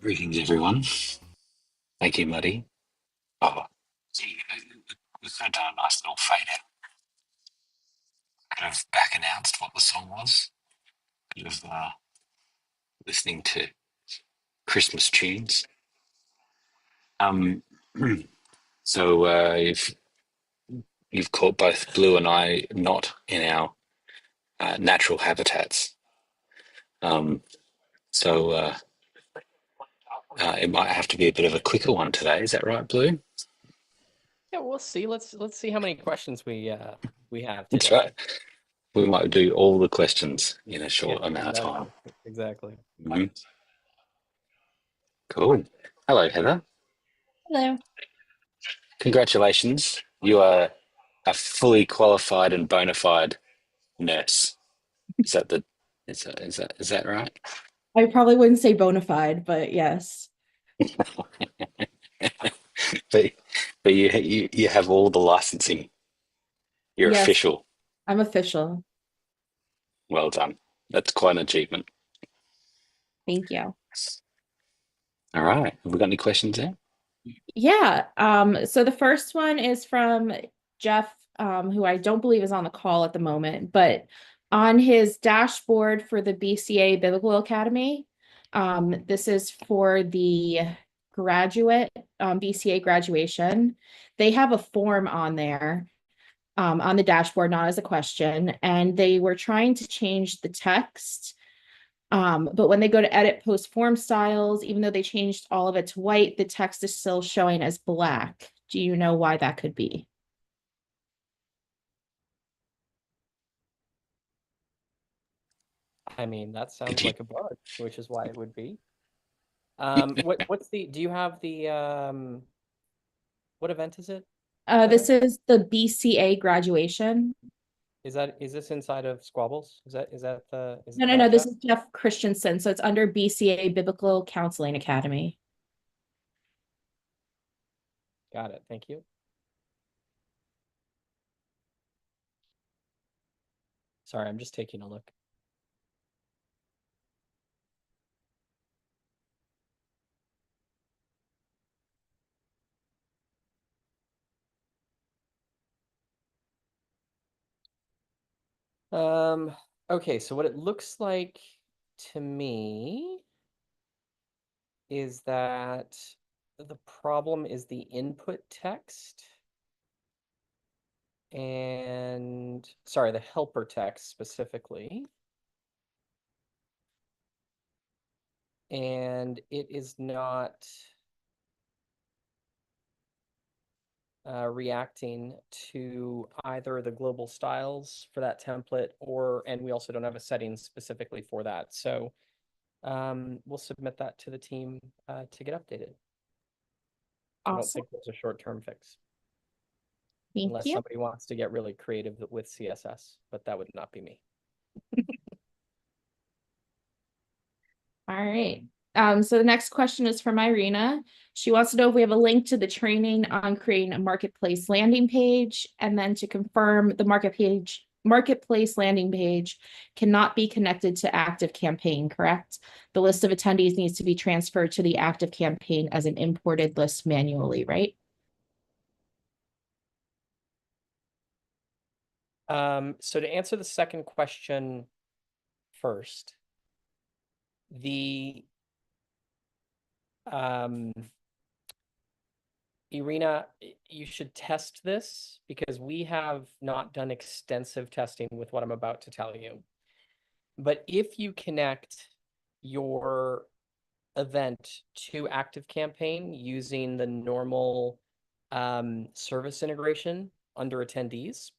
Greetings, everyone. Thank you, Muddy. Oh, gee, we could have done a nice little fade out. Could have back announced what the song was. Could have listening to Christmas tunes. Um, so you've caught both Blue and I not in our natural habitats. Um, so it might have to be a bit of a quicker one today. Is that right, Blue? Yeah, we'll see. Let's see how many questions we have That's today. right. We might do all the questions in a Yeah, short amount of time. exactly. Exactly. Mhm. Cool. Hello, Heather. Hello. Congratulations. You are a fully qualified and bona fide nurse. Is that the is that right? I probably wouldn't say bona fide, but yes. But but you have all the licensing. You're Yes, official. I'm official. Well done. That's quite an achievement. Thank you. All right. Have we got any questions there? Yeah. So the first one is from Jeff, who I don't believe is on the call at the moment, but on his dashboard for the BCA Biblical Academy, this is for the graduate BCA graduation. They have a form on there, on the dashboard, not as a question, and they were trying to change the text. But when they go to edit post form styles, even though they changed all of it to white, the text is still showing as black. Do you know why that could be? I mean, that Could sounds you? like a bug, which is why it would be. What's the, do you have the, what event is it, This Heather? is the BCA graduation. Is this inside of Squabbles? Is No, no, no. that This Jeff? is Jeff Christensen. So it's under BCA Biblical Counseling Academy. Got it. Thank you. Sorry, I'm just taking a look. Okay, so what it looks like to me is that the problem is the input text and sorry, the helper text specifically. And it is not reacting to either the global styles for that template and we also don't have a setting specifically for that. So we'll submit that to the team to get updated. I don't Awesome. think there's a short-term fix Thank unless you. somebody wants to get really creative with CSS, but that would not be me. All right. So the next question is from Irina. She wants to know if we have a link to the training on creating a marketplace landing page, and then to confirm the marketplace landing page cannot be connected to Active Campaign, correct? The list of attendees needs to be transferred to the Active Campaign as an imported list manually, right? So to answer the second question first, the Irina, you should test this because we have not done extensive testing with what I'm about to tell you. But if you connect your event to Active Campaign using the normal service integration under attendees,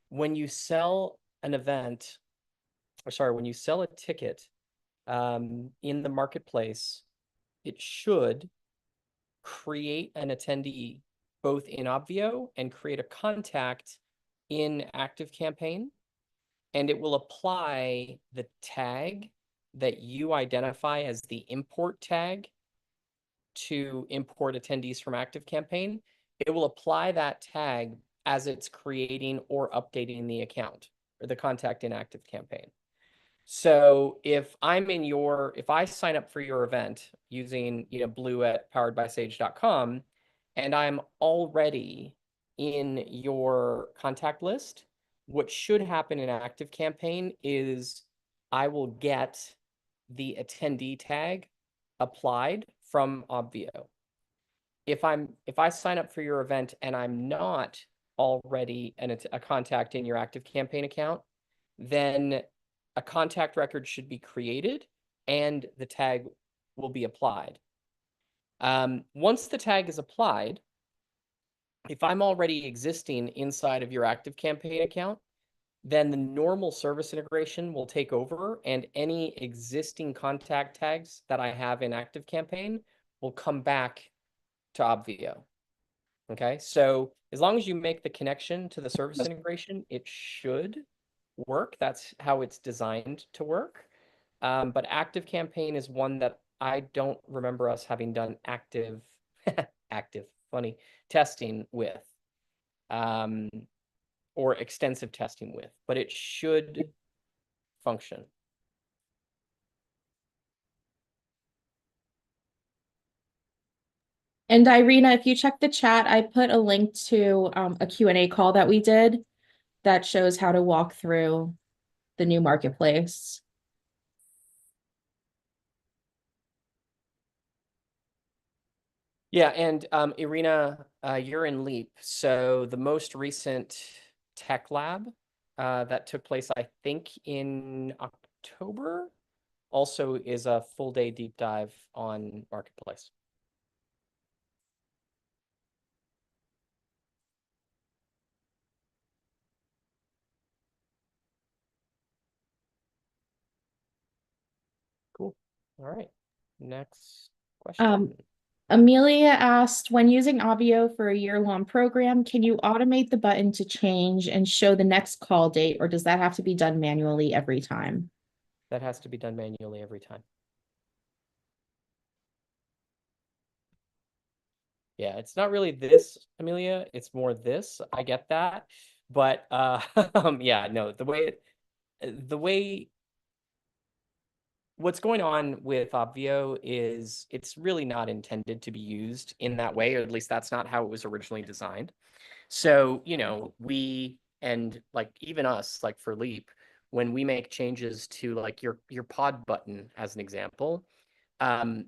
when you sell an event, or sorry, when you sell a ticket in the marketplace, it should create an attendee both in Obvio and create a contact in Active Campaign, and it will apply the tag that you identify as the import tag to import attendees from Active Campaign. It will apply that tag as it's creating or updating the account or the contact in Active Campaign. So if I sign up for your event using, Blue at poweredbysage.com, and I'm already in your contact list, what should happen in ActiveCampaign is I will get the attendee tag applied from Obvio. If I sign up for your event and I'm not already a contact in your ActiveCampaign account, then a contact record should be created and the tag will be applied. Once the tag is applied, if I'm already existing inside of your ActiveCampaign account, then the normal service integration will take over, and any existing contact tags that I have in ActiveCampaign will come back to Obvio. Okay, so as long as you make the connection to the service integration, it should work. That's how it's designed to work. But ActiveCampaign is one that I don't remember us having done active funny testing with, or extensive testing with, but it should function. And Irina, if you check the chat, I put a link to a Q&A call that we did that shows how to walk through the new marketplace. Yeah, and Irina, you're in Leap. So the most recent tech lab that took place, I think, in October, also is a full day deep dive on Marketplace. Cool. All right. Next question. Amelia asked, when using Obvio for a year-long program, can you automate the button to change and show the next call date, or does that have to be done manually every time? That has to be done manually every time. Yeah, it's not really this, Amelia. It's more this. I get that. But yeah, no, the way what's going on with Obvio is it's really not intended to be used in that way, or at least that's not how it was originally designed. So, we, and like even us, like for Leap, when we make changes to like your pod button, as an example, a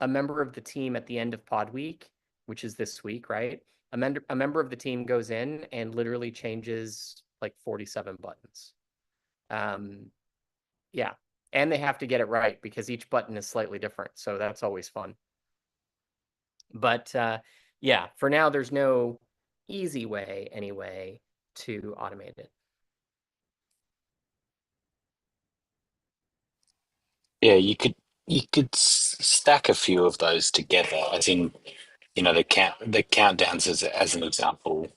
member of the team at the end of pod week, which is this week, right? A member of the team goes in and literally changes like 47 buttons. Yeah. And they have to get it right because each button is slightly different. So that's always fun. But yeah, for now, there's no easy way anyway to automate it. Yeah, you could stack a few of those together. As in, the countdowns as an example.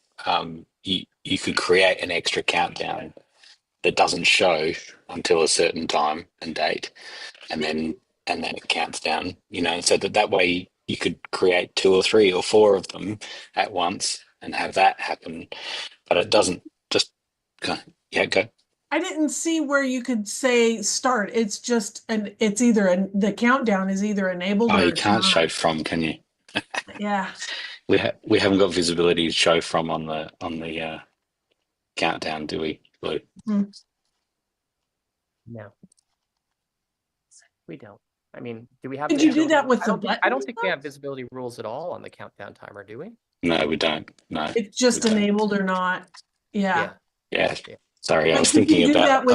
You could create an extra countdown that doesn't show until a certain time and date, and then it counts down. So that way you could create 2 or 3 or 4 of them at once and have that happen. But it doesn't just yeah, go. I didn't see where you could say start. It's just the countdown is either enabled Oh, or you it's can't show not. from, can you? Yeah. We haven't got visibility to show from on the countdown, do we, Lou? No, we don't. I mean, do we have? Could you do that with the I don't buttons, think we have visibility rules at all on the countdown timer, do we? No, we don't. No, It's just we don't. enabled or not. Yeah. Yeah. Sorry, I But was thinking about.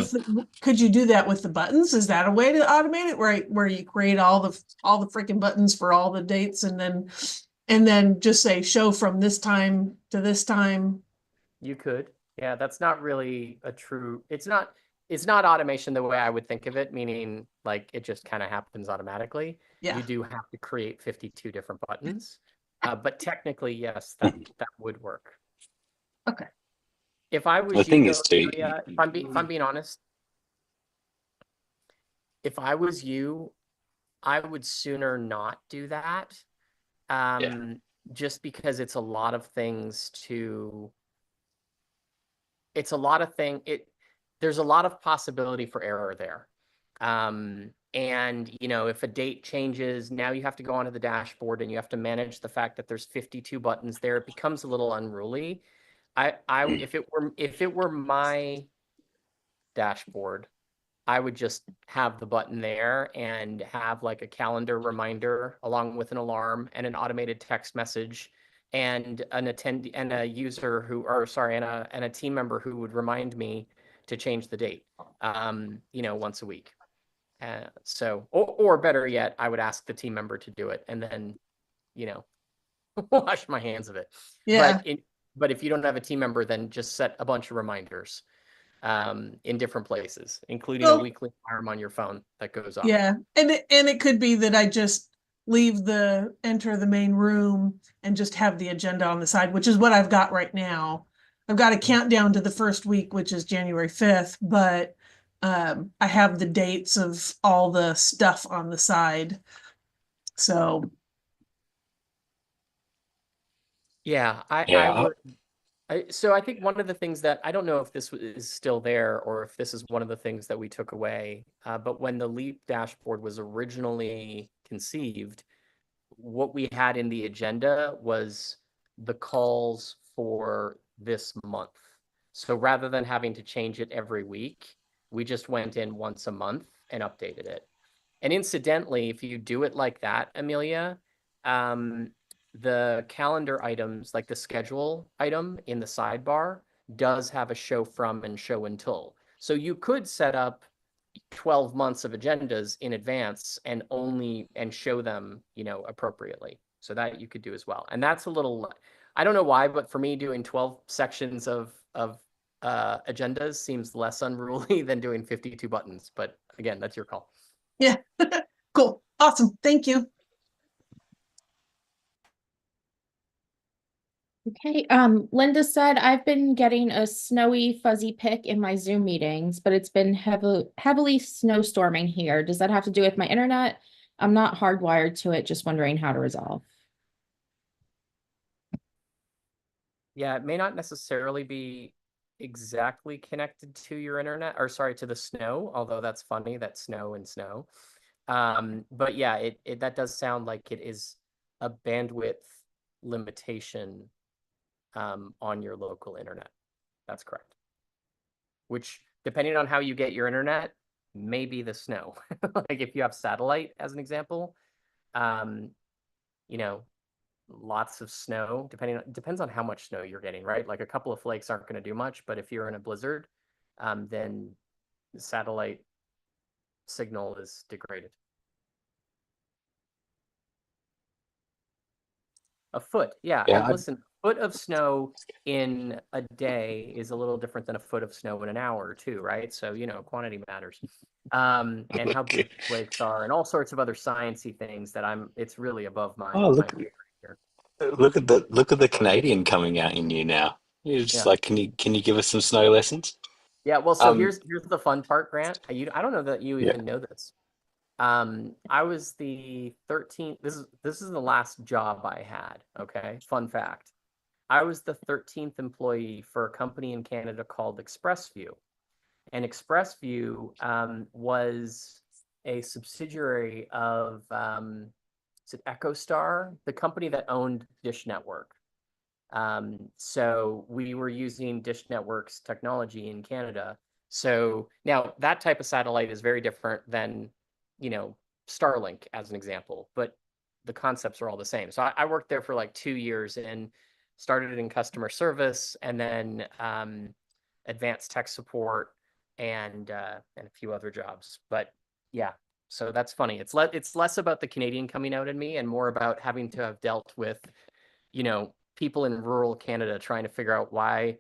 could you do that with the buttons? Is that a way to automate it where you create all the freaking buttons for all the dates and then just say show from this time to this time? You could. Yeah, that's not really a true. It's not automation the way I would think of it, meaning like it just kind of happens automatically. Yeah. You do have to create 52 different buttons. But technically, yes, that would work. Okay. If I was The thing you, is too. if I'm being honest, if I was you, I would sooner not do that. Just because it's a lot of things to. It's a lot of there's a lot of possibility for error there. And if a date changes, now you have to go onto the dashboard and you have to manage the fact that there's 52 buttons there. It becomes a little unruly. If it were my dashboard, I would just have the button there and have like a calendar reminder along with an alarm and an automated text message and an attendee and a user who, or sorry, and a team member who would remind me to change the date, once a week. Or better yet, I would ask the team member to do it and then, wash my hands of it. Yeah. But if you don't have a team member, then just set a bunch of reminders in different places, including a weekly alarm on your phone that goes off. Yeah. And it could be that I just enter the main room and just have the agenda on the side, which is what I've got right now. I've got a countdown to the first week, which is January 5th, but I have the dates of all the stuff on the side. So yeah, I would. So I think one of the things that I don't know if this is still there or if this is one of the things that we took away, but when the Leap dashboard was originally conceived, what we had in the agenda was the calls for this month. So rather than having to change it every week, we just went in once a month and updated it. And incidentally, if you do it like that, Amelia, the calendar items, like the schedule item in the sidebar, does have a show from and show until. So you could set up 12 months of agendas in advance and show them, appropriately. So that you could do as well. And that's a little, I don't know why, but for me, doing 12 sections of agendas seems less unruly than doing 52 buttons. But again, that's your call. yeah. Cool. Awesome. Thank you. Okay, Linda said, I've been getting a snowy fuzzy pic in my Zoom meetings, but it's been heavily snowstorming here. Does that have to do with my internet? I'm not hardwired to it, just wondering how to resolve. Yeah, it may not necessarily be exactly connected to your internet, or sorry, to the snow, although that's funny, that snow and snow. But yeah, that does sound like it is a bandwidth limitation on your local internet. That's correct. Which, depending on how you get your internet, may be the snow. Like if you have satellite, as an example, lots of snow, depends on how much snow you're getting, right? Like a couple of flakes aren't going to do much, but if you're in a blizzard, then the satellite signal is degraded. A foot, yeah. And listen, a foot of snow in a day is a little different than a foot of snow in an hour too, right? So, quantity matters. And how big flakes are and all sorts of other sciencey things that it's really above my pay here. Look at the Canadian coming out in you now. You're just like, can you give us some snow lessons? Yeah, well, so here's the fun part, Grant. I don't know that you even know this. I was the 13th. This is the last job I had. Okay, fun fact. I was the 13th employee for a company in Canada called ExpressView, and ExpressView was a subsidiary of is it EchoStar, the company that owned Dish Network. So we were using Dish Network's technology in Canada. So now that type of satellite is very different than Starlink, as an example, but the concepts are all the same. So I worked there for like 2 years and started in customer service and then advanced tech support and a few other jobs. But yeah, so that's funny. It's less about the Canadian coming out in me and more about having to have dealt with, people in rural Canada trying to figure out why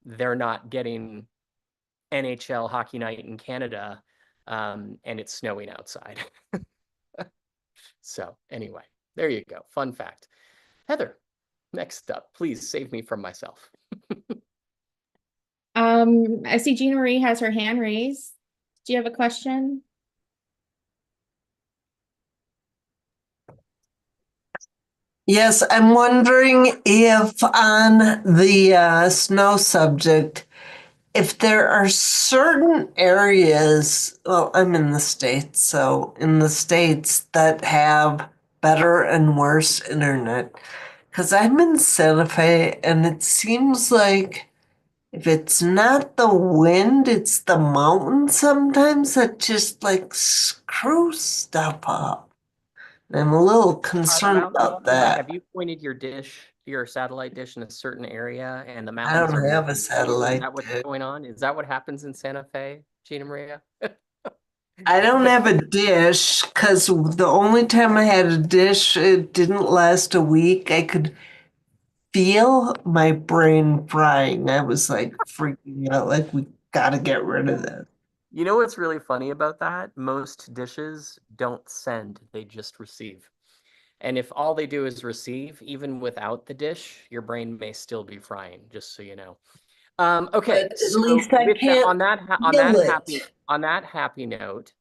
they're not getting NHL hockey night in Canada, and it's snowing outside. So anyway, there you go. Fun fact. Heather, next up, please save me from myself. I see Jean Marie has her hand raised. Do you have a question? Yes, I'm wondering if on the snow subject, if there are certain areas, well, I'm in the States, so in the States that have better and worse internet, because I'm in Santa Fe and it seems like if it's not the wind, it's the mountains sometimes that just like screw stuff up. And I'm a little concerned about that. Have you pointed your satellite dish in a certain area and the I mountains are don't have a moving with you? Is satellite that what's dish. going on? Is that what happens in Santa Fe, Gina Maria? I don't have a dish because the only time I had a dish, it didn't last a week. I could feel my brain frying. I was like freaking out, like, we gotta get rid of this. You know what's really funny about that? Most dishes don't send, they just receive. And if all they do is receive, even without the dish, your brain may still be frying, just so you know. Okay, But at so least I with that, can't feel it. on that happy note,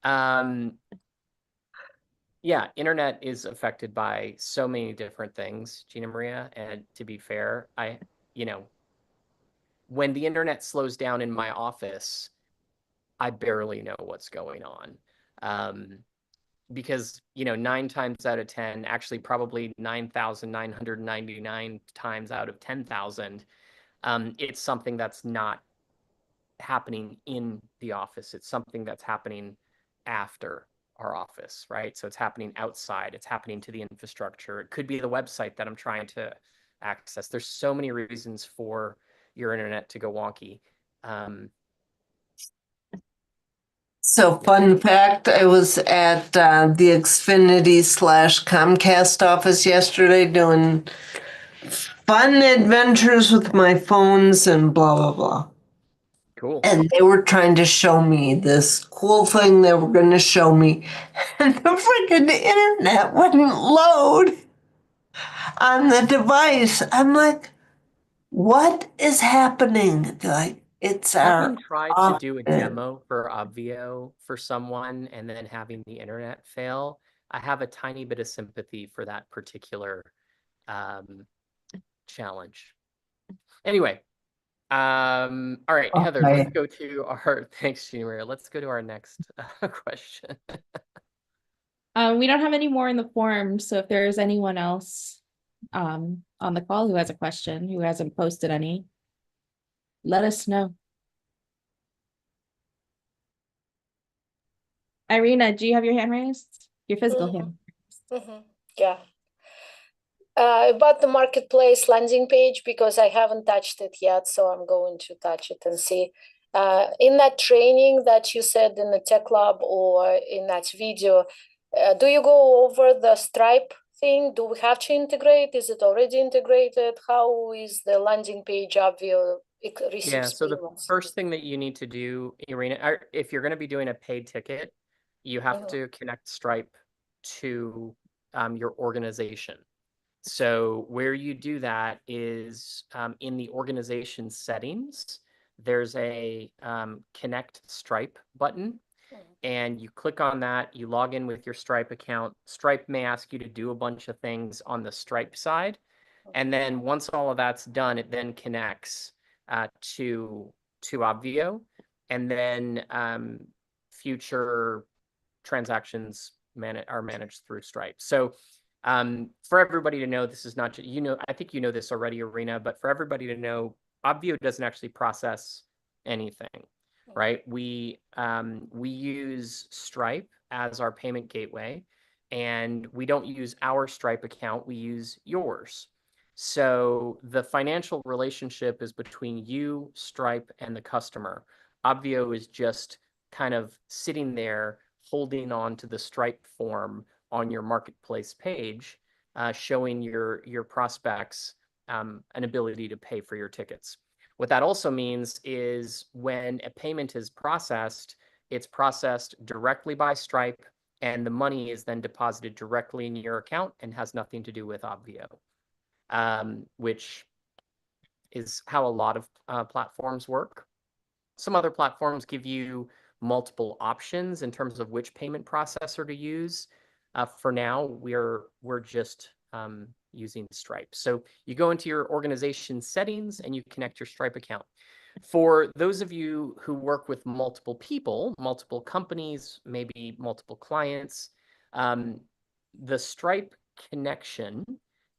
um, yeah, internet is affected by so many different things, Gina Maria. And to be fair, you know, when the internet slows down in my office, I barely know what's going on. Um, because, 9 times out of 10, actually probably 9,999 times out of 10,000, it's something that's not happening in the office. It's something that's happening after our office, right? So it's happening outside. It's happening to the infrastructure. It could be the website that I'm trying to access. There's so many reasons for your internet to go wonky. So, fun fact, I was at the Xfinity/Comcast office yesterday doing fun adventures with my phones and blah, blah, blah. Cool. And they were trying to show me this cool thing they were going to show me. And the freaking internet wouldn't load on the device. I'm like, what is happening? They're like, it's Having our tried to do a office. demo for Obvio for someone and then having the internet fail, I have a tiny bit of sympathy for that particular um, challenge. Anyway, all right, Heather, let's Okay. go to our, thanks, Gina. Let's go to our next question. We don't have any more in the forum, so if there's anyone else on the call who has a question, who hasn't posted any, let us know. Irina, do you have your hand raised? Your physical hand. Yeah. About the marketplace landing page, because I haven't touched it yet, so I'm going to touch it and see. In that training that you said in the tech lab or in that video, do you go over the Stripe thing? Do we have to integrate? Is it already integrated? How is the landing page Obvio Yeah, so the experience? first thing that you need to do, Irina, if you're going to be doing a paid ticket, you have to connect Stripe to your organization. So where you do that is in the organization settings, there's a connect Stripe button, and you click on that, you log in with your Stripe account. Stripe may ask you to do a bunch of things on the Stripe side. And then once all of that's done, it then connects to Obvio, and then future transactions are managed through Stripe. So for everybody to know, this is not, I think you know this already, Irina, but for everybody to know, Obvio doesn't actually process anything, right? We use Stripe as our payment gateway, and we don't use our Stripe account, we use yours. So the financial relationship is between you, Stripe, and the customer. Obvio is just kind of sitting there holding on to the Stripe form on your marketplace page, showing your prospects an ability to pay for your tickets. What that also means is when a payment is processed, it's processed directly by Stripe, and the money is then deposited directly in your account and has nothing to do with Obvio, which is how a lot of platforms work. Some other platforms give you multiple options in terms of which payment processor to use. For now, we're just using Stripe. So you go into your organization settings and you connect your Stripe account. For those of you who work with multiple people, multiple companies, maybe multiple clients, the Stripe connection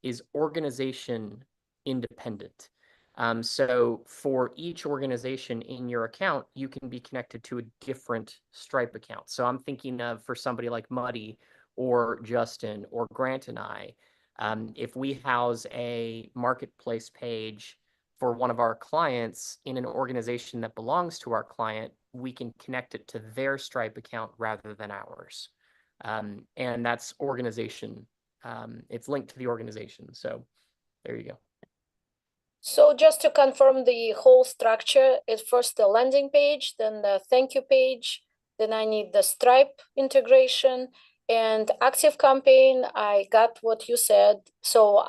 is organization independent. So for each organization in your account, you can be connected to a different Stripe account. So I'm thinking of for somebody like Muddy or Justin or Grant and I, if we house a marketplace page for one of our clients in an organization that belongs to our client, we can connect it to their Stripe account rather than ours. And that's organization. It's linked to the organization. So there you go. So just to confirm the whole structure, it's first the landing page, then the thank you page, then I need the Stripe integration and Active Campaign. I got what you said. So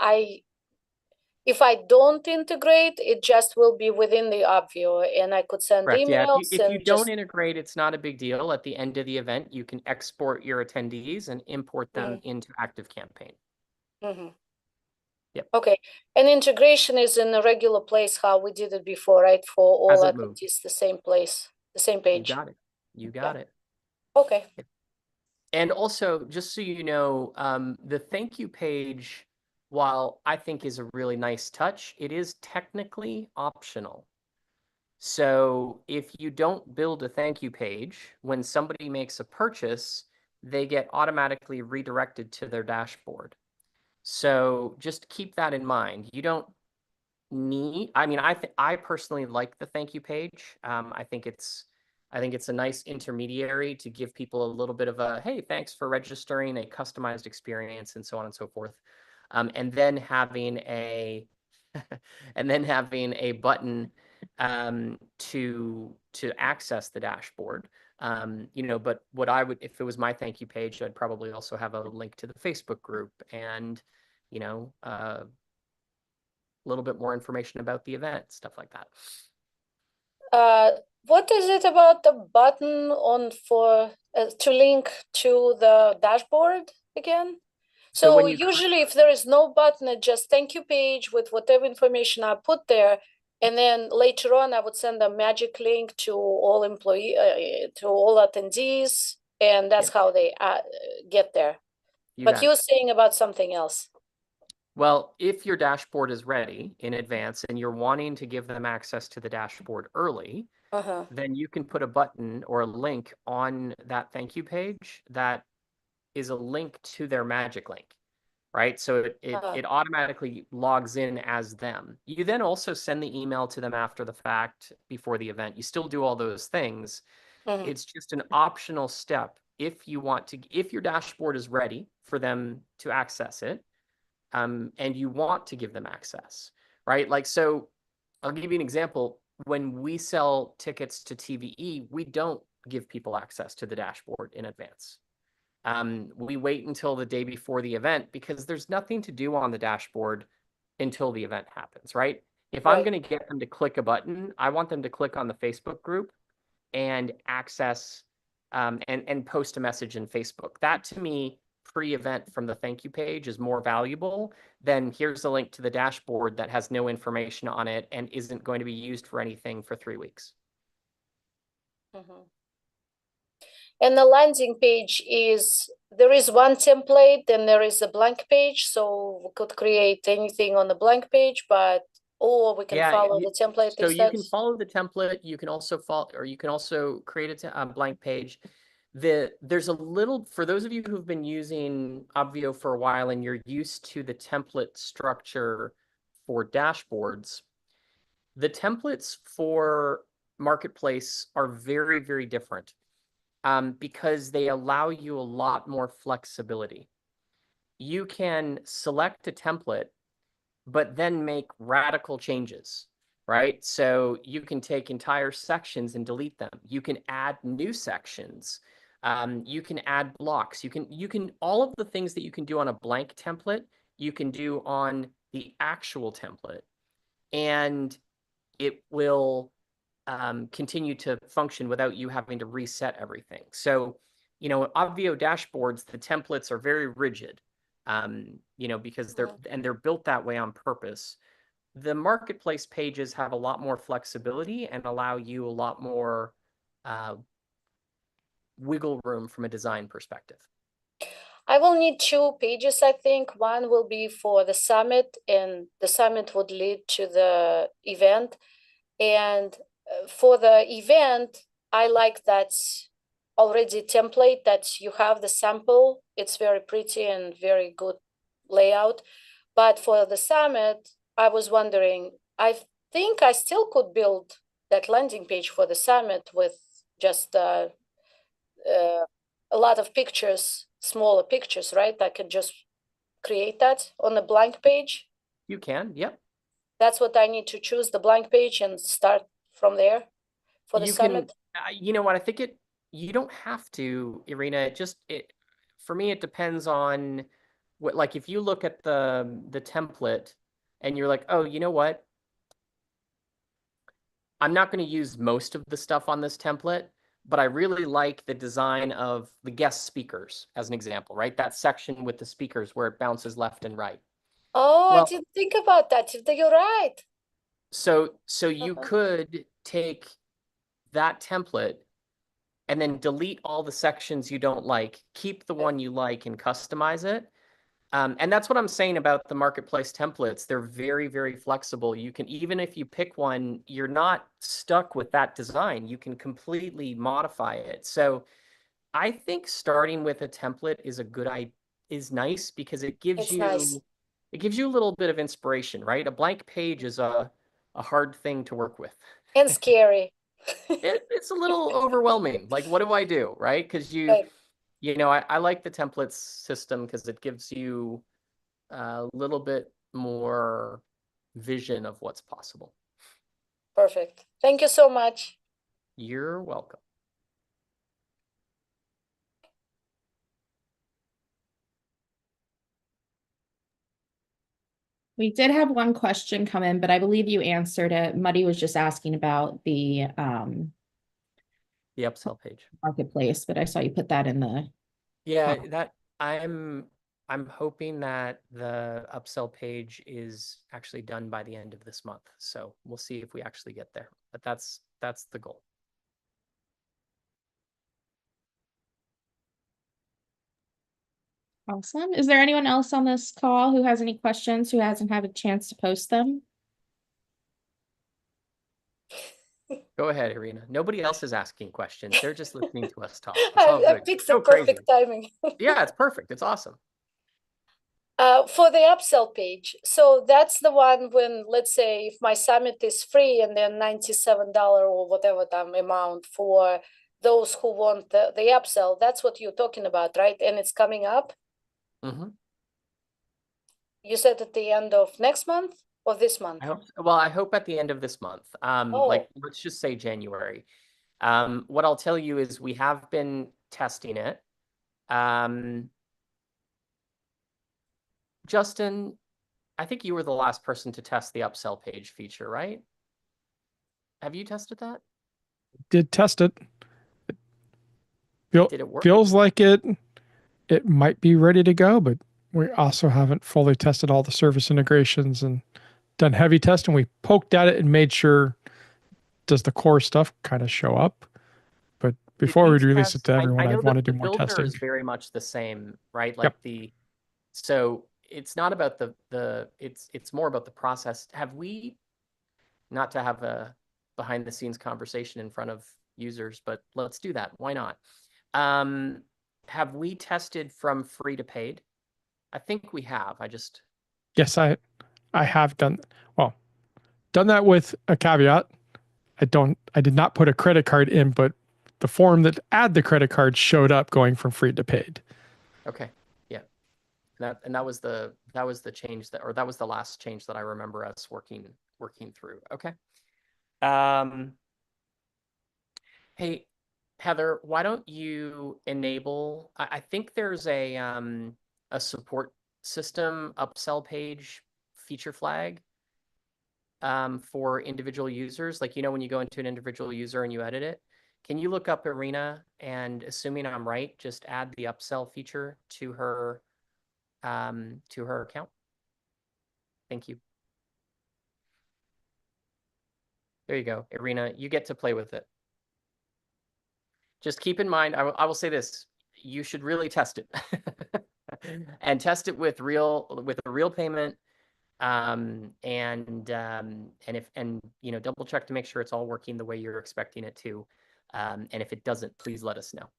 if I don't integrate, it just will be within the Obvio and I could send Correct. Yeah, emails if you and don't just integrate, it's not a big deal. At the end of the event, you can export your attendees and import them into Active Campaign. Yep. Okay. And integration is in a regular place how we did it before, right? For all As it moved. attendees, the same place, the same You page. got it. You got it. Okay. And also, just so you know, the thank you page, while I think is a really nice touch, it is technically optional. So if you don't build a thank you page, when somebody makes a purchase, they get automatically redirected to their dashboard. So just keep that in mind. You don't need, I mean, I personally like the thank you page. I think it's a nice intermediary to give people a little bit of a, hey, thanks for registering, a customized experience, and so on and so forth. And then having a button to access the dashboard. But what I would, if it was my thank you page, I'd probably also have a link to the Facebook group and, a little bit more information about the event, stuff like that. What is it about the button on for to link to the dashboard again? So usually if there is no button, it's just thank you page with whatever information I put there. And then later on, I would send a magic link to all to all attendees. And that's how they get there. But you were saying about something else. Well, if your dashboard is ready in advance and you're wanting to give them access to the dashboard early, then you can put a button or a link on that thank you page that is a link to their magic link, right? So it automatically logs in as them. You then also send the email to them after the fact before the event. You still do all those things. It's just an optional step if you want to, if your dashboard is ready for them to access it, and you want to give them access, right? Like, so I'll give you an example. When we sell tickets to TVE, we don't give people access to the dashboard in advance. We wait until the day before the event because there's nothing to do on the dashboard until the event happens, right? If I'm going to get them to click a button, I want them to click on the Facebook group and access and post a message in Facebook. That to me, pre-event from the thank you page is more valuable than here's a link to the dashboard that has no information on it and isn't going to be used for anything for 3 weeks. And the landing page there is one template, then there is a blank page. So we could create anything on the blank page, or we can follow the template. So you can follow the template. You can also you can also create a blank page. There's a little, for those of you who've been using Obvio for a while and you're used to the template structure for dashboards, the templates for Marketplace are very, very different because they allow you a lot more flexibility. You can select a template, but then make radical changes, right? So you can take entire sections and delete them. You can add new sections. You can add blocks. You can all of the things that you can do on a blank template, you can do on the actual template, and it will continue to function without you having to reset everything. So, Obvio dashboards, the templates are very rigid, because they're built that way on purpose. the marketplace pages have a lot more flexibility and allow you a lot more wiggle room from a design perspective. I will need 2 pages, I think. One will be for the summit, and the summit would lead to the event. And for the event, I like that already template that you have the sample. It's very pretty and very good layout. But for the summit, I was wondering, I think I still could build that landing page for the summit with just a lot of pictures, smaller pictures, right? I could just create that on a blank page. You can, yep. That's what I need to choose, the blank page, and start from there for the summit. You know what, I think you don't have to, Irina. For me, it depends on what, like, if you look at the template and you're like, oh, you know what? I'm not going to use most of the stuff on this template, but I really like the design of the guest speakers, as an example, right? That section with the speakers where it bounces left and right. Oh, Well, I didn't think about that. You're right. So you could take that template and then delete all the sections you don't like, keep the one you like, and customize it. And that's what I'm saying about the marketplace templates. They're very, very flexible. You can, even if you pick one, you're not stuck with that design. You can completely modify it. So I think starting with a template is nice because it gives It's nice. you a little bit of inspiration, right? A blank page is a hard thing to work with. And scary. It's a little overwhelming. Like, what do I do, right? Because Right. I like the templates system because it gives you a little bit more vision of what's possible. Perfect. Thank you so much. You're welcome. We did have one question come in, but I believe you answered it. Muddy was just asking about the upsell page. marketplace, but I saw you put that in the that I'm hoping that the upsell page is actually done by the end of this month. So we'll see if we actually get there. But that's the goal. Awesome. Is there anyone else on this call who has any questions, who hasn't had a chance to post them? Go ahead, Irina. Nobody else is asking questions. They're just listening to us talk. It's I all good. picked So the perfect crazy. timing. Yeah, it's perfect. It's awesome. For the upsell page, so that's the one when, let's say, if my summit is free and then $97 or whatever the amount for those who want the upsell, that's what you're talking about, right? And it's coming up. Mm-hmm. You said at the end of next month or this month? I hope at the end of this month. Like, let's just say January. What I'll tell you is we have been testing it. Justin, I think you were the last person to test the upsell page feature, right? Have you tested that? Did test it. Did it work? Feels like it might be ready to go, but we also haven't fully tested all the service integrations and done heavy testing. We poked at it and made sure, does the core stuff kind of show up? But before we release it to everyone, I'd want to do more testing. The builder is very much the same, right? Like so it's not about it's more about the process. Have we, not to have a behind the scenes conversation in front of users, but let's do that. Why not? Have we tested from free to paid? I think we have. Yes, I have done that with a caveat. I did not put a credit card in, but the form that add the credit card showed up going from free to paid. Okay. Yeah. That was the change that was the last change that I remember us working through. Okay. Hey, Heather, why don't you enable, I think there's a support system upsell page feature flag for individual users. Like, when you go into an individual user and you edit it, can you look up Irina and, assuming I'm right, just add the upsell feature to her account? Thank you. There you go. Irina, you get to play with it. Just keep in mind, I will say this, you should really test it. And test it with a real payment. And you know, double check to make sure it's all working the way you're expecting it to. And if it doesn't, please let us know.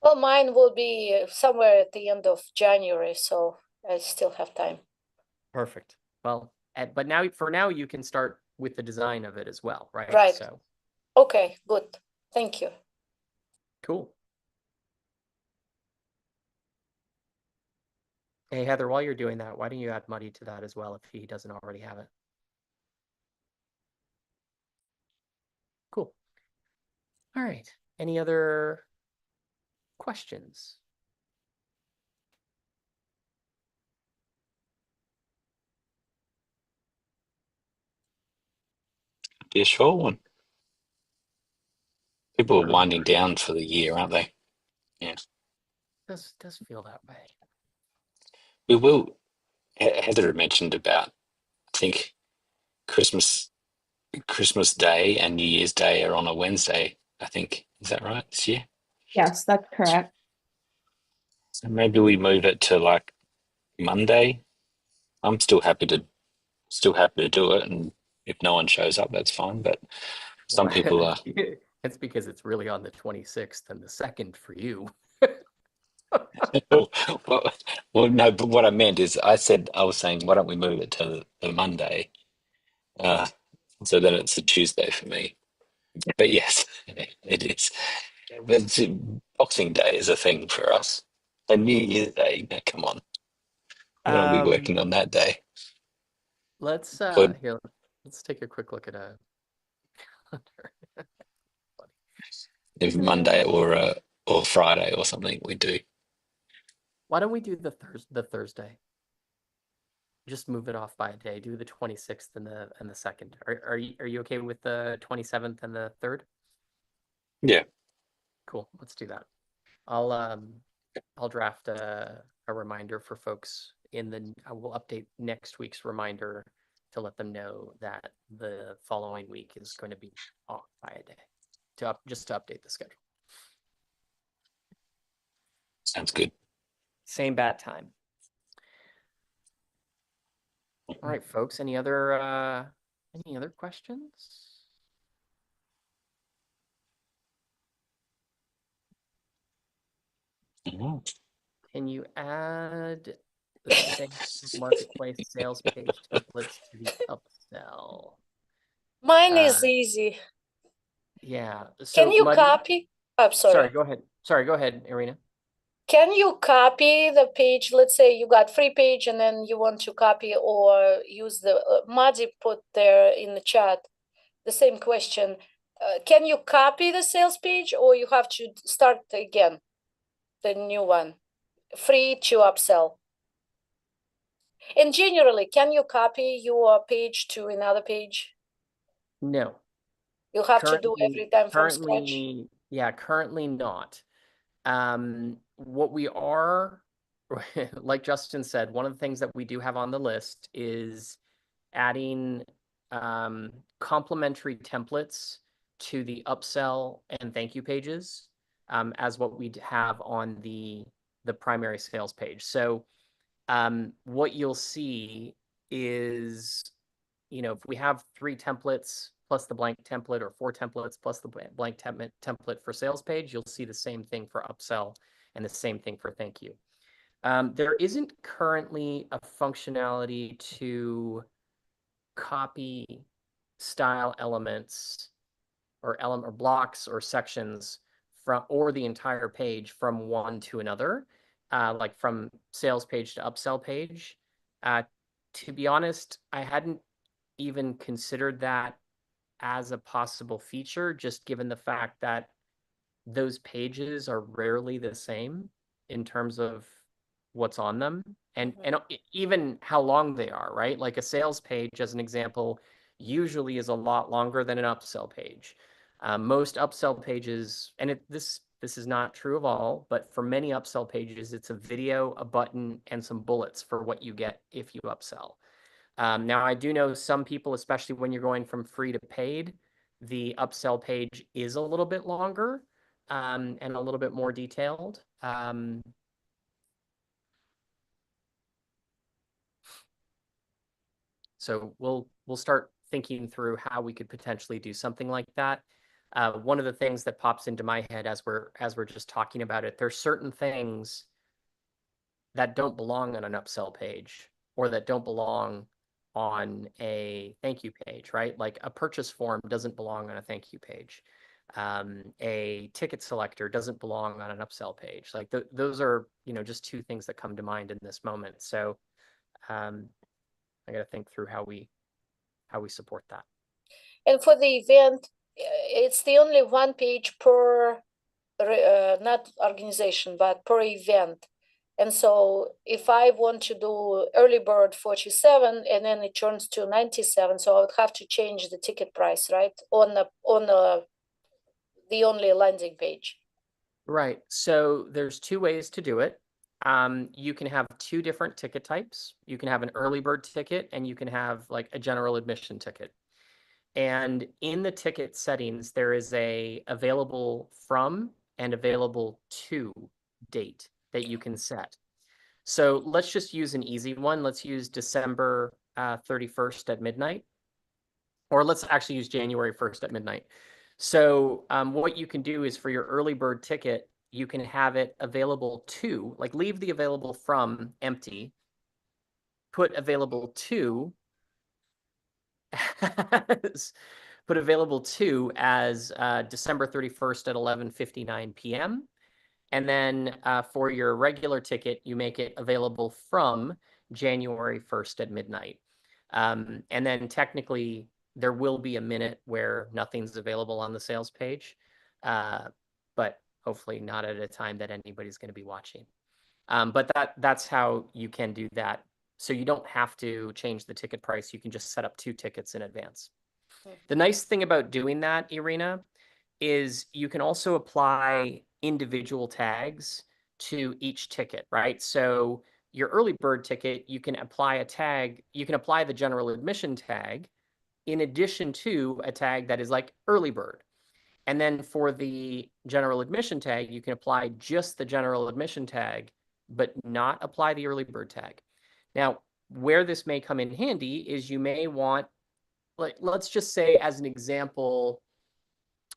Well, mine will be somewhere at the end of January, so I still have time. Perfect. Well, but now for now you can start with the design of it as well, right? Right. So Okay, good. Thank you. cool. Hey, Heather, while you're doing that, why don't you add Muddy to that as well if he doesn't already have it? Cool. All right. Any other questions? Be a short one. People are winding down for the year, aren't they? Yeah. Does feel that way. We will. Heather had mentioned about, I think, Christmas Day and New Year's Day are on a Wednesday, I think. Is that right this year? Yes, that's correct. So maybe we move it to like Monday. I'm still happy to do it, and if no one shows up, that's fine. But some people are. It's because it's really on the 26th and the 2nd for you. well, no, but what I meant is I was saying, why don't we move it to the Monday? So then it's a Tuesday for me. But yes, it is. But Boxing Day is a thing for us. And New Year's Day, now, come on. We're going to be working on that day. Let's Or here, let's take a quick look at a if Monday or Friday or something, we do. Why don't we do the Thursday? Just move it off by a day. Do the 26th and the 2nd. Are you okay with the 27th and the 3rd? Yeah. Cool. Let's do that. I'll draft a reminder for folks I will update next week's reminder to let them know that the following week is going to be off by a day just to update the schedule. Sounds good. Same bat time. All right, folks. Any other questions? Mm-hmm. Can you add the same marketplace sales page templates to the upsell? Mine is easy. Yeah. So Can you copy? I'm sorry. Sorry, go ahead. Sorry, go ahead, Irina. Can you copy the page? Let's say you got free page and then you want to copy or use the Madi put there in the chat the same question. Can you copy the sales page or you have to start again, the new one, free to upsell? And generally, can you copy your page to another page? No. You have to do every time from scratch? Yeah, currently not. What we are, like Justin said, one of the things that we do have on the list is adding complementary templates to the upsell and thank you pages as what we have on the primary sales page. So what you'll see is, if we have 3 templates plus the blank template or 4 templates plus the blank template for sales page, you'll see the same thing for upsell and the same thing for thank you. There isn't currently a functionality to copy style elements or blocks or sections or the entire page from one to another, like from sales page to upsell page. To be honest, I hadn't even considered that as a possible feature, just given the fact that those pages are rarely the same in terms of what's on them and even how long they are, right? Like a sales page, as an example, usually is a lot longer than an upsell page. Most upsell pages, and this is not true of all, but for many upsell pages, it's a video, a button, and some bullets for what you get if you upsell. Now, I do know some people, especially when you're going from free to paid, the upsell page is a little bit longer and a little bit more detailed. So we'll start thinking through how we could potentially do something like that. One of the things that pops into my head as we're just talking about it, there's certain things that don't belong on an upsell page or that don't belong on a thank you page, right? Like a purchase form doesn't belong on a thank you page. A ticket selector doesn't belong on an upsell page. Like those are, just two things that come to mind in this moment. So I got to think through how we support that. And for the event, it's the only one page per, not organization, but per event. And so if I want to do early bird 47 and then it turns to 97, so I would have to change the ticket price, right? On the only landing page. Right. So there's two ways to do it. You can have two different ticket types. You can have an early bird ticket and you can have like a general admission ticket. And in the ticket settings, there is a available from and available to date that you can set. So let's just use an easy one. Let's use December 31st at midnight, or let's actually use January 1st at midnight. So what you can do is for your early bird ticket, you can have it available to, like leave the available from empty, put available to put available to as December 31st at 11:59 p.m. And then for your regular ticket, you make it available from January 1st at midnight. And then technically, there will be a minute where nothing's available on the sales page, but hopefully not at a time that anybody's going to be watching. But that's how you can do that. So you don't have to change the ticket price. You can just set up two tickets in advance. The nice thing about doing that, Irina, is you can also apply individual tags to each ticket, right? So your early bird ticket, you can apply a tag, you can apply the general admission tag in addition to a tag that is like early bird. And then for the general admission tag, you can apply just the general admission tag, but not apply the early bird tag. Now, where this may come in handy is you may want, like, let's just say as an example,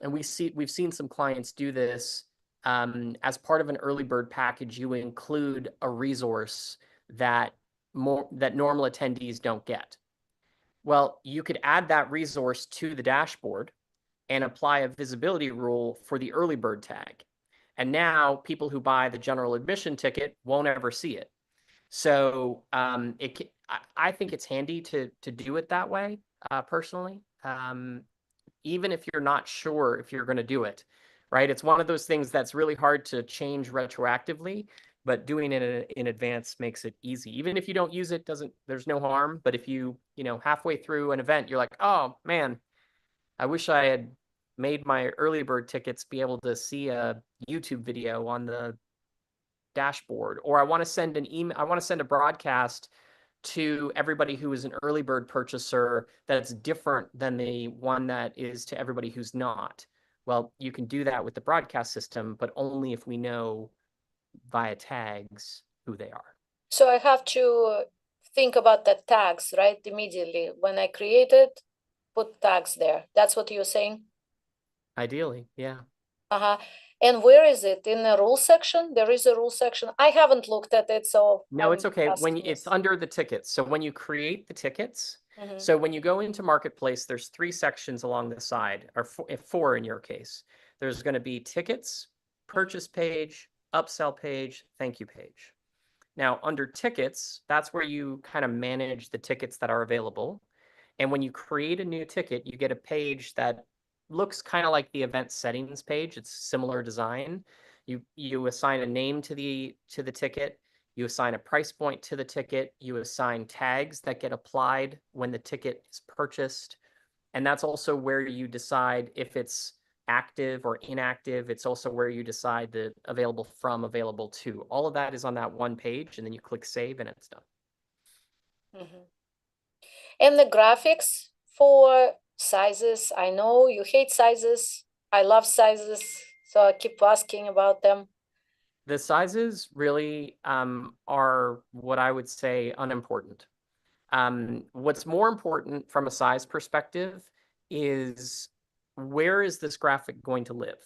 and we've seen some clients do this, as part of an early bird package, you include a resource that normal attendees don't get. Well, you could add that resource to the dashboard and apply a visibility rule for the early bird tag. And now people who buy the general admission ticket won't ever see it. So I think it's handy to do it that way, personally. Even if you're not sure if you're going to do it, right? It's one of those things that's really hard to change retroactively, but doing it in advance makes it easy. Even if you don't use it, there's no harm. But if you halfway through an event, you're like, oh man, I wish I had made my early bird tickets be able to see a YouTube video on the dashboard, or I want to send an email, I want to send a broadcast to everybody who is an early bird purchaser that's different than the one that is to everybody who's not. Well, you can do that with the broadcast system, but only if we know via tags who they are. So I have to think about the tags, right? Immediately when I create it, put tags there. That's what you're saying? Ideally, yeah. Uh-huh. And where is it? In the rule section? There is a rule section. I haven't looked at it, so no, it's okay. When asking it's this. under the tickets. So when you create the tickets, Mhm. so when you go into Marketplace, there's three sections along the side, or four in your case. There's going to be tickets, purchase page, upsell page, thank you page. Now, under tickets, that's where you kind of manage the tickets that are available. And when you create a new ticket, you get a page that looks kind of like the event settings page. It's similar design. You assign a name to the ticket. You assign a price point to the ticket. You assign tags that get applied when the ticket is purchased. And that's also where you decide if it's active or inactive. It's also where you decide the available from, available to. All of that is on that one page, and then you click save and it's done. Mhm. And the graphics for sizes, I know you hate sizes. I love sizes, so I keep asking about them. The sizes really are what I would say unimportant. What's more important from a size perspective is where is this graphic going to live?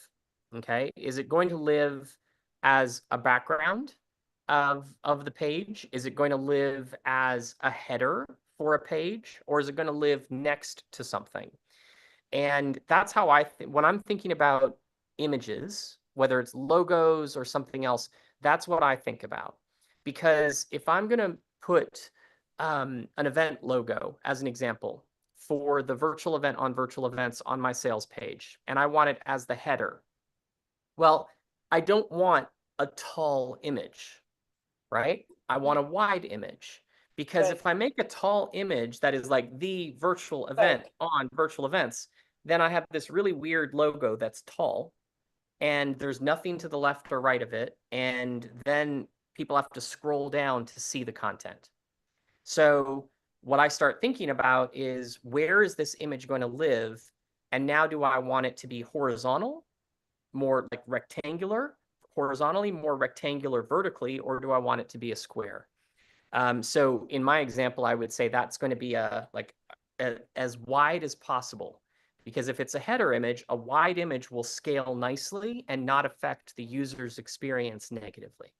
Okay, is it going to live as a background of the page? Is it going to live as a header for a page, or is it going to live next to something? And that's how when I'm thinking about images, whether it's logos or something else, that's what I think about. Because if I'm going to put an event logo as an example for the virtual event on virtual events on my sales page, and I want it as the header, well, I don't want a tall image, right? I want a wide image. Because Right. if I make a tall image that is like the virtual event on virtual events, then I have this really weird logo that's tall and there's nothing to the left or right of it. And then people have to scroll down to see the content. So what I start thinking about is where is this image going to live? And now do I want it to be horizontal, more like rectangular, horizontally, more rectangular vertically, or do I want it to be a square? So in my example, I would say that's going to be as wide as possible, because if it's a header image, a wide image will scale nicely and not affect the user's experience negatively.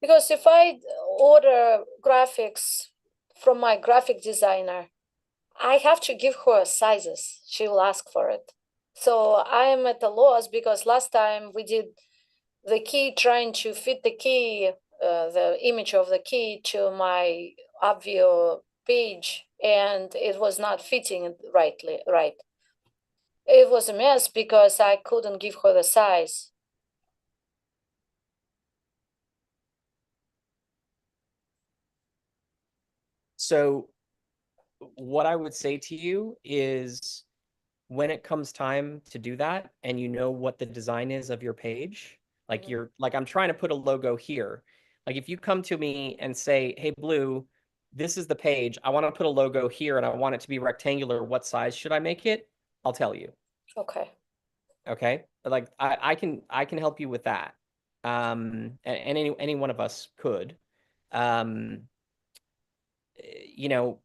Because if I order graphics from my graphic designer, I have to give her sizes. She will ask for it. So I am at a loss because last time we did the key, trying to fit the key, the image of the key to my Obvio page, and it was not fitting right. It was a mess because I couldn't give her the size. So what I would say to you is when it comes time to do that and you know what the design is of your page, like I'm trying to put a logo here. Like if you come to me and say, hey, Blue, this is the page. I want to put a logo here and I want it to be rectangular. What size should I make it? I'll tell you. Okay. Okay. Like I can help you with that. And any one of us could. You know,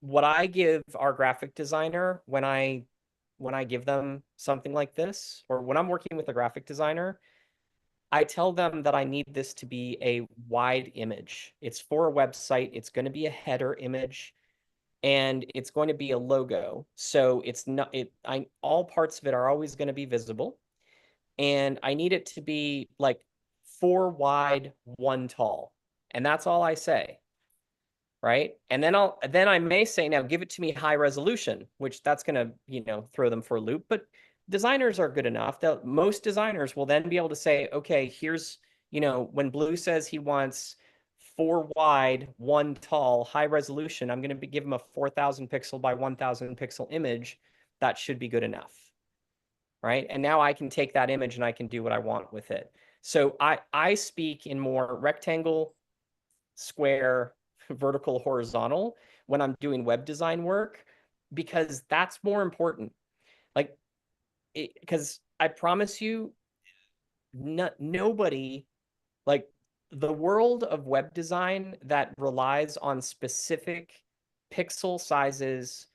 what I give our graphic designer when I give them something like this, or when I'm working with a graphic designer, I tell them that I need this to be a wide image. It's for a website. It's going to be a header image and it's going to be a logo. So it's not all parts of it are always going to be visible. And I need it to be like 4 wide, 1 tall. And that's all I say. Right. And then I may say, now give it to me high resolution, which that's going to, throw them for a loop. But designers are good enough that most designers will then be able to say, okay, here's, when Blue says he wants 4 wide, 1 tall, high resolution, I'm going to give him a 4,000 pixel by 1,000 pixel image. That should be good enough. Right. And now I can take that image and I can do what I want with it. So I speak in more rectangle, square, vertical, horizontal when I'm doing web design work, because that's more important. Like, because I promise you, nobody, like the world of web design that relies on specific pixel sizes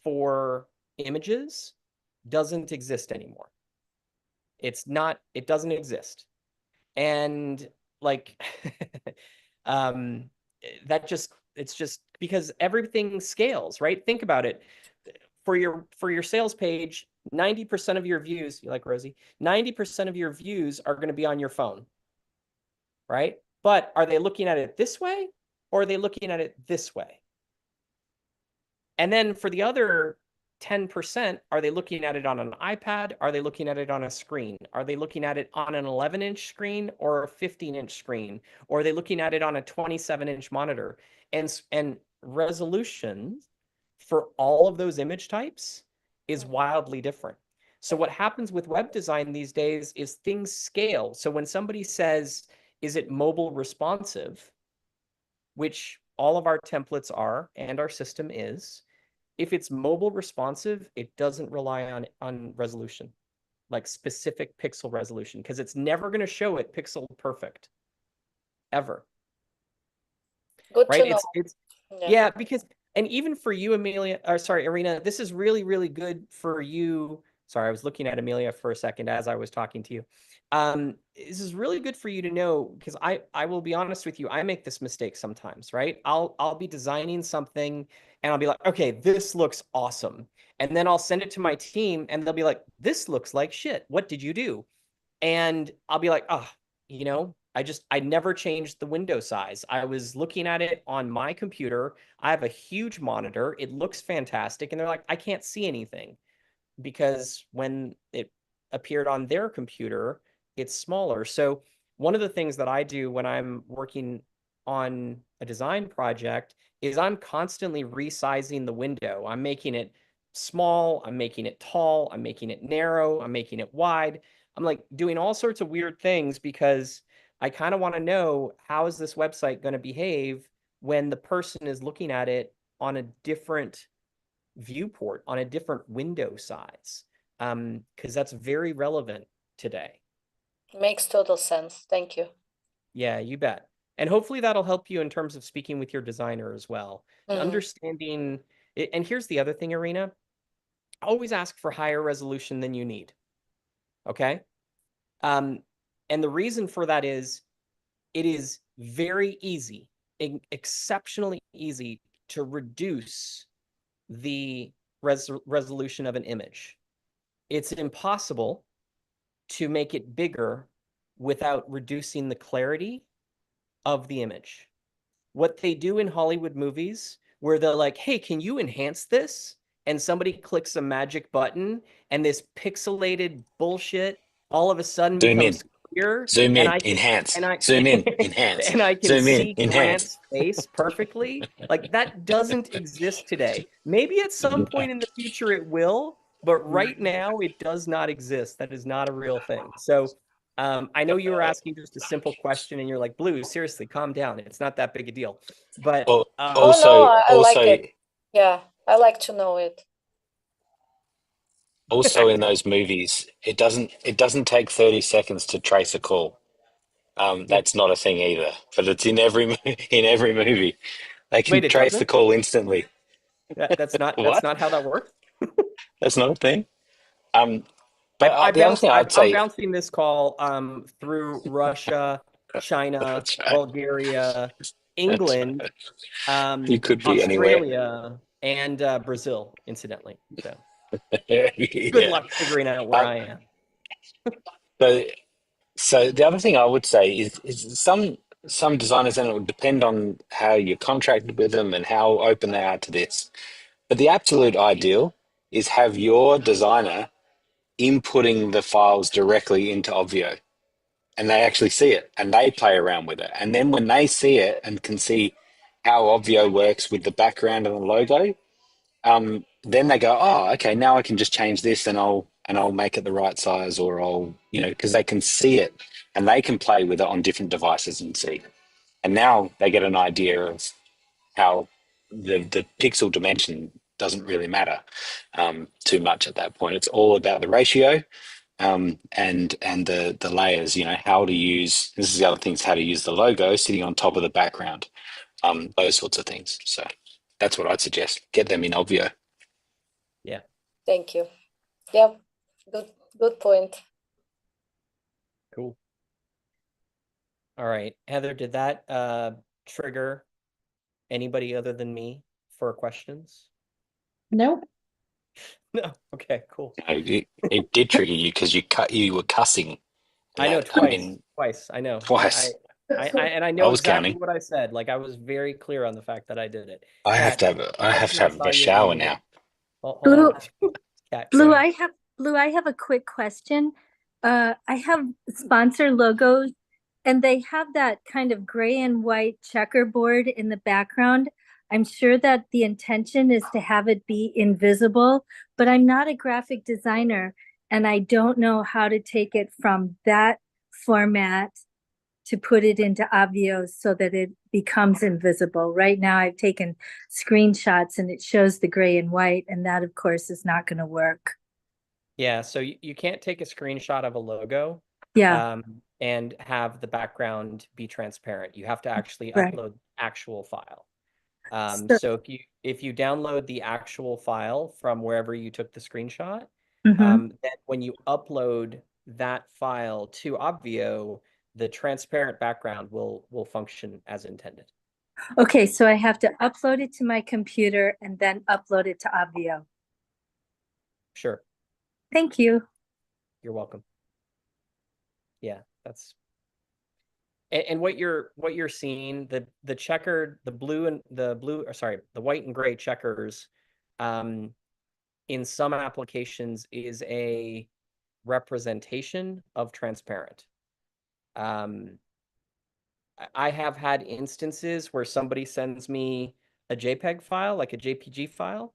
for images doesn't exist anymore. It doesn't exist. And like, it's just because everything scales, right? Think about it. For your sales page, 90% of your views, you like Rosie, 90% of your views are going to be on your phone, right? But are they looking at it this way or are they looking at it this way? And then for the other 10%, are they looking at it on an iPad? Are they looking at it on a screen? Are they looking at it on an 11-inch screen or a 15-inch screen? Or are they looking at it on a 27-inch monitor? And resolution for all of those image types is wildly different. So what happens with web design these days is things scale. So when somebody says, is it mobile responsive? Which all of our templates are, and our system is, if it's mobile responsive, it doesn't rely on resolution, like specific pixel resolution, because it's never going to show it pixel perfect, ever. Good Right? to know. Yeah, because, and even for you, Amelia, or sorry, Irina, this is really, really good for you. Sorry, I was looking at Amelia for a second as I was talking to you. This is really good for you to know, because I will be honest with you, I make this mistake sometimes, right? I'll be designing something and I'll be like, okay, this looks awesome. And then I'll send it to my team and they'll be like, this looks like shit. What did you do? And I'll be like, oh, you know, I never changed the window size. I was looking at it on my computer. I have a huge monitor. It looks fantastic. And they're like, I can't see anything, because when it appeared on their computer, it's smaller. So one of the things that I do when I'm working on a design project is I'm constantly resizing the window. I'm making it small, I'm making it tall, I'm making it narrow, I'm making it wide. I'm like doing all sorts of weird things because I kind of want to know, how is this website going to behave when the person is looking at it on a different viewport, on a different window size, because that's very relevant today. Makes total sense. Thank you. Yeah, you bet. And hopefully that'll help you in terms of speaking with your designer as well. Understanding it. And here's the other thing, Irina, always ask for higher resolution than you need. Okay. And the reason for that is it is very easy, exceptionally easy to reduce the resolution of an image. It's impossible to make it bigger without reducing the clarity of the image. What they do in Hollywood movies, where they're like, hey, can you enhance this? And somebody clicks a magic button and this pixelated bullshit all of a sudden Zoom in, becomes clear. zoom And in, I can, enhance, and I, zoom in, enhance, and I can zoom in, see enhance. Grant's face perfectly. Like, that doesn't exist today. Maybe at some point in the future it will, but right now it does not exist. That is not a real thing. So I know you were asking just a simple question and you're like, Blue, seriously, calm down. It's not that big a deal. But Oh no, Also, I like it. Yeah, I like to know it. also in those movies, it doesn't take 30 seconds to trace a call. That's not a thing either, but it's in every in every movie. They can wait, it trace the doesn't? call instantly. That's What? not how that works. That's not a thing. But the other thing I'd I'm say, bouncing this call through Russia, China, that's right. Bulgaria, That's England, You could be anywhere. Australia, and Brazil, incidentally. So good Yeah. luck figuring out where I am. So, so the other thing I would say is some designers, and it would depend on how you're contracted with them and how open they are to this. But the absolute ideal is have your designer inputting the files directly into Obvio, and they actually see it and they play around with it. And then when they see it and can see how Obvio works with the background and the logo, then they go, oh, okay, now I can just change this and I'll make it the right size, or I'll, because they can see it and they can play with it on different devices and see. And now they get an idea of how the pixel dimension doesn't really matter too much at that point. It's all about the ratio and the layers. How to use. This is the other things: how to use the logo sitting on top of the background. Those sorts of things. So that's what I'd suggest. Get them in Obvio. Yeah. Thank you. Yep. Good point. Cool. All right. Heather, did that trigger anybody other than me for questions? Nope. No. Okay, cool. It did trigger you because you were cussing. I know, That, twice. I know. twice. And I I know was exactly counting. what I said. Like, I was very clear on the fact that I did it. I have Kat, to have a, I have to I have saw a you shower unmuted. now. Hold on. Kat, go Blue, ahead. I have a quick question. I have sponsor logos and they have that kind of gray and white checkerboard in the background. I'm sure that the intention is to have it be invisible, but I'm not a graphic designer and I don't know how to take it from that format to put it into Obvio so that it becomes invisible. Right now, I've taken screenshots and it shows the gray and white, and that, of course, is not going to work. Yeah, so you can't take a screenshot of a logo Yeah, and have the background be transparent. You have to actually right. upload actual file. So, So if you download the actual file from wherever you took the screenshot, mhm. then when you upload that file to Obvio, the transparent background will function as intended. Okay, so I have to upload it to my computer and then upload it to Obvio. Sure, Thank you. you're welcome. Yeah, that's and what you're seeing, the checkered, the white and gray checkers, in some applications is a representation of transparent. I have had instances where somebody sends me a JPEG file, like a JPG file,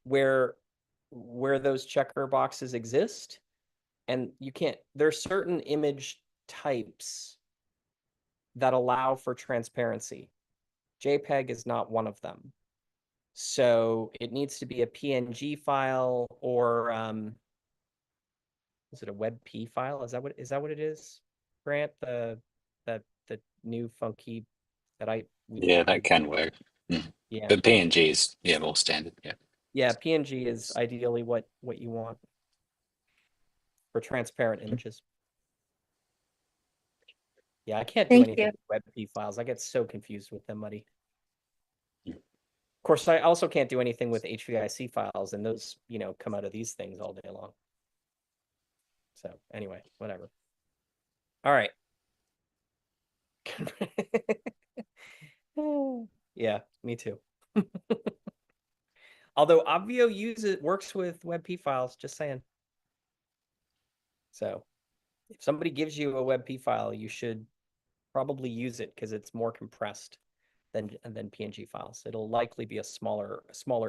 where those checker boxes exist, and you can't. There are certain image types that allow for transparency. JPEG is not one of them. So it needs to be a PNG file or is it a WebP file? Is that what it is? Grant, the new funky that Yeah, that can work. Mm. yeah. But PNG is more standard. Yeah. Yeah, PNG is ideally what you want for transparent images. Yeah, I can't do Thank you. anything with WebP files. I get so confused with them, Muddy. Of course, I also can't do anything with HVIC files, and those, come out of these things all day long. So anyway, whatever. All right. Yeah, me too. Although Obvio works with WebP files, just saying. So if somebody gives you a WebP file, you should probably use it because it's more compressed than PNG files. It'll likely be a smaller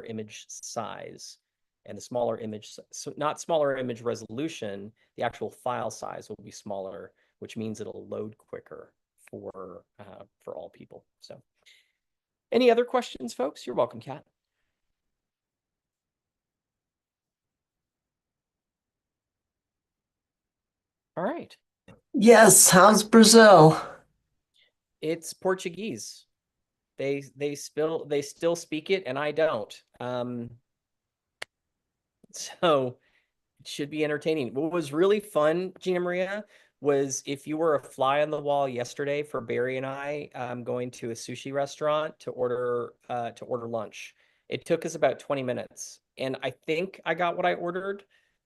image size, and the smaller image, so not smaller image resolution, the actual file size will be smaller, which means it'll load quicker for all people. So, any other questions, folks? You're welcome, Kat. All right. Yes, how's Brazil? It's Portuguese. They still speak it, and I don't. So it should be entertaining. What was really fun, Gina Maria, was if you were a fly on the wall yesterday for Barry and I going to a sushi restaurant to order lunch. It took us about 20 minutes, and I think I got what I ordered,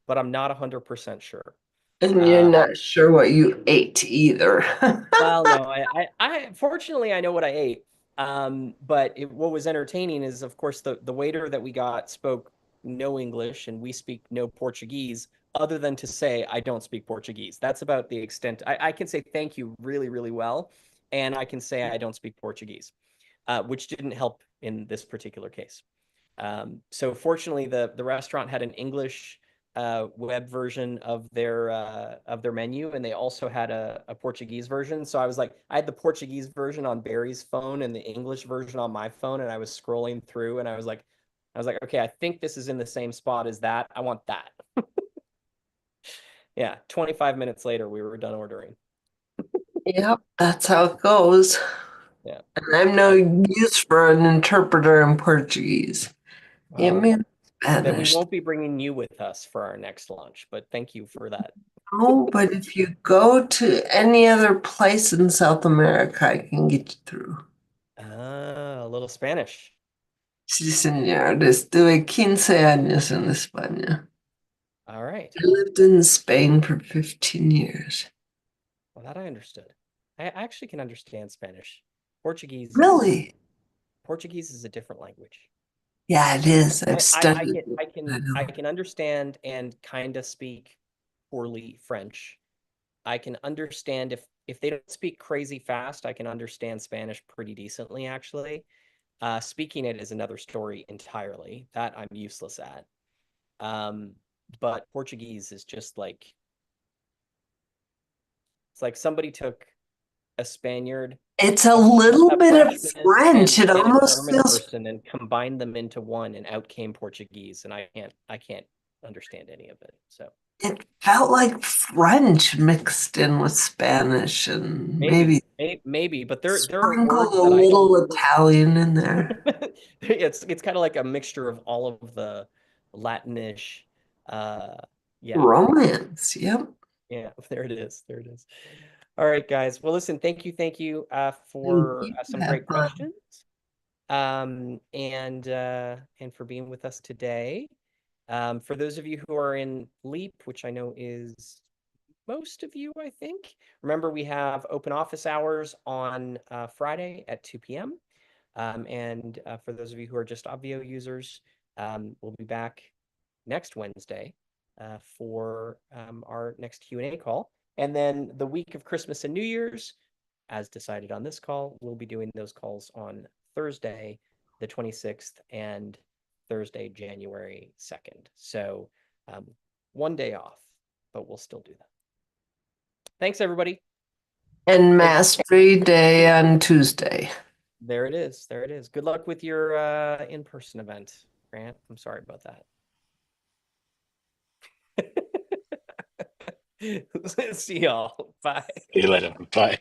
but I'm not 100% sure. And you're not sure what you ate either. Well, no, I fortunately I know what I ate. But what was entertaining is, of course, the waiter that we got spoke no English, and we speak no Portuguese, other than to say I don't speak Portuguese. That's about the extent. I can say thank you really, really well, and I can say I don't speak Portuguese, which didn't help in this particular case. So fortunately, the restaurant had an English web version of their menu, and they also had a Portuguese version. So I was like, I had the Portuguese version on Barry's phone and the English version on my phone, and I was scrolling through, and I was like, okay, I think this is in the same spot as that. I want that. Yeah, 25 minutes later, we were done ordering. Yep, that's how it goes. Yeah. And I'm no use for an interpreter in Portuguese. It means Then we Spanish. won't be bringing you with us for our next lunch, but thank you for that. Oh, but if you go to any other place in South America, I can get you through. A little Spanish. Sí, señor. Estuve 15 años en España. All right. I lived in Spain for 15 years. Well, that I understood. I actually can understand Spanish. Portuguese Really? Portuguese is a different language. Yeah, it is. I've I studied can I it. can I can understand and kind of speak poorly French. I can understand if they don't speak crazy fast, I can understand Spanish pretty decently, actually. Speaking it is another story entirely. That I'm useless at. But Portuguese is just like, it's like somebody took a Spaniard, It's a little bit of Frenchman, French. It and a almost German feels. person, and combined them into one, and out came Portuguese, and I can't understand any of it. So It felt like French mixed in with Spanish, and maybe, but there are sprinkled words a that I little Italian in there. it's kind of like a mixture of all of the Latinish, yeah, Romance. Yep. yeah. There it is. There it is. All right, guys. Well, listen. Thank you for some Have great fun. questions, and for being with us today. For those of you who are in LEAP, which I know is most of you, I think. Remember, we have open office hours on Friday at 2 p.m. And for those of you who are just Obvio users, we'll be back next Wednesday for our next Q&A call. And then the week of Christmas and New Year's, as decided on this call, we'll be doing those calls on Thursday, the 26th, and Thursday, January 2nd. So one day off, but we'll still do that. Thanks, everybody. And Mastery Day on Tuesday. There it is. There it is. Good luck with your in-person event, Grant. I'm sorry about that. See y'all. Bye. See you later. Bye.